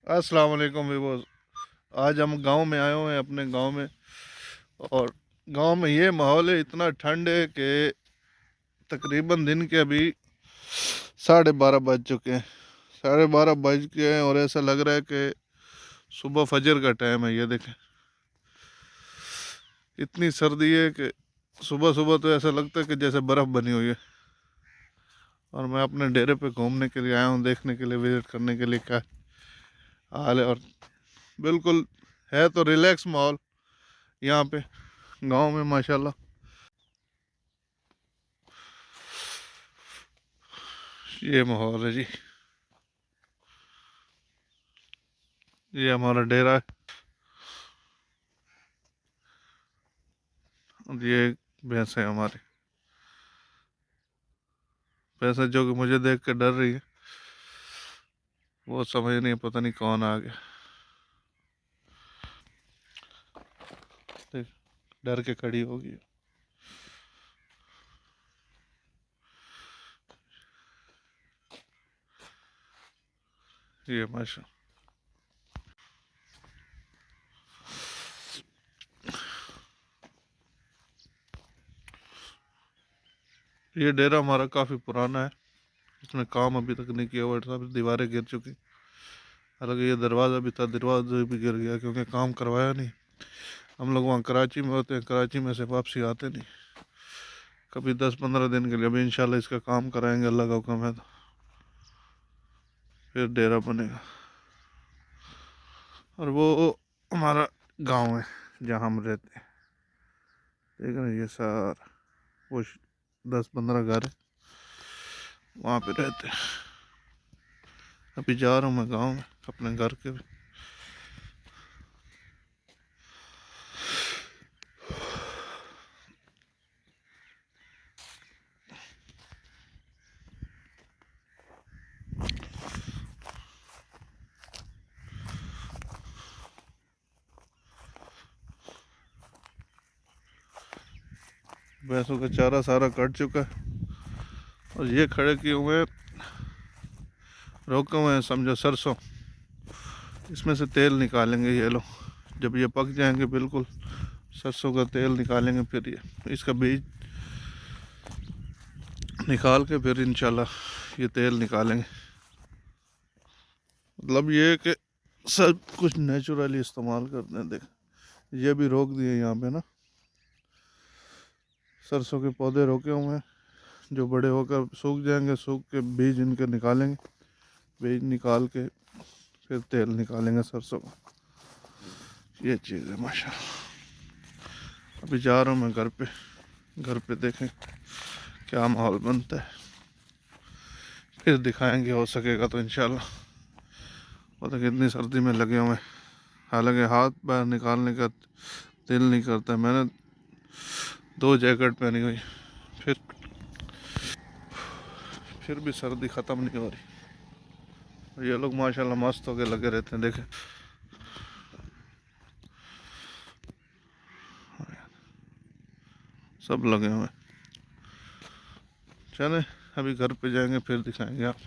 अस्सलाम वालेकुम वीवोस। आज हम गांव में आए हुए हैं, अपने गांव में। और गांव में ये माहौल है, इतना ठंड है कि तकरीबन दिन के अभी 12:30 बज चुके हैं। 12:30 बज गए हैं और ऐसा लग रहा है कि सुबह फजर का टाइम है। ये देखें, इतनी सर्दी है कि सुबह सुबह तो ऐसा लगता है कि जैसे बर्फ़ बनी हुई है। और मैं अपने डेरे पे घूमने के लिए आया हूँ, देखने के लिए, विज़िट करने के लिए क्या हाल है। और बिल्कुल है तो रिलैक्स माहौल यहाँ पे गांव में, माशाल्लाह। ये माहौल है जी, ये हमारा डेरा है। और ये भैंस है हमारी, भैंस है जो कि मुझे देख के डर रही है। वो समझ नहीं, पता नहीं कौन आ गया। देख, डर के खड़ी होगी। ये माशा, ये डेरा हमारा काफ़ी पुराना है। इसमें काम अभी तक नहीं किया हुआ, सब दीवारें गिर चुकी। हालांकि ये दरवाज़ा भी था, दरवाज़ा भी गिर गया क्योंकि काम करवाया नहीं। हम लोग वहाँ कराची में होते हैं, कराची में से वापसी आते नहीं। कभी 10-15 दिन के लिए। अभी इंशाल्लाह इसका काम कराएंगे, अल्लाह का हुक्म है तो फिर डेरा बनेगा। और वो हमारा गांव है जहाँ हम रहते हैं। देख रहे हैं, ये सारा वो 10-15 घर है, वहाँ पे रहते हैं। अभी जा रहा हूँ मैं गांव में अपने घर के। भैंसों का चारा सारा कट चुका है और ये खड़े किए हुए हैं, रोके हुए हैं समझो सरसों। इसमें से तेल निकालेंगे ये लोग, जब ये पक जाएंगे बिल्कुल सरसों का तेल निकालेंगे। फिर ये इसका बीज निकाल के फिर इंशाल्लाह ये तेल निकालेंगे। मतलब ये है कि सब कुछ नेचुरली इस्तेमाल करते हैं। देख, ये भी रोक दिए यहाँ पे ना, सरसों के पौधे रोके हुए हैं। जो बड़े होकर सूख जाएंगे, सूख के बीज इनके निकालेंगे। बीज निकाल के फिर तेल निकालेंगे सरसों का। ये चीज़ है माशा। अभी जा रहा हूँ मैं घर पे। घर पे देखें क्या माहौल बनता है, फिर दिखाएंगे, हो सकेगा तो इंशाल्लाह। पता कितनी सर्दी में लगे हुए हैं, हालांकि हाथ बाहर निकालने का दिल नहीं करता। मैंने 2 जैकेट पहनी हुई, फिर भी सर्दी ख़त्म नहीं हो रही। ये लोग माशाल्लाह मस्त होके लगे रहते हैं, देखें। सब लगे हुए हैं। चलें, अभी घर पे जाएंगे फिर दिखाएंगे आप।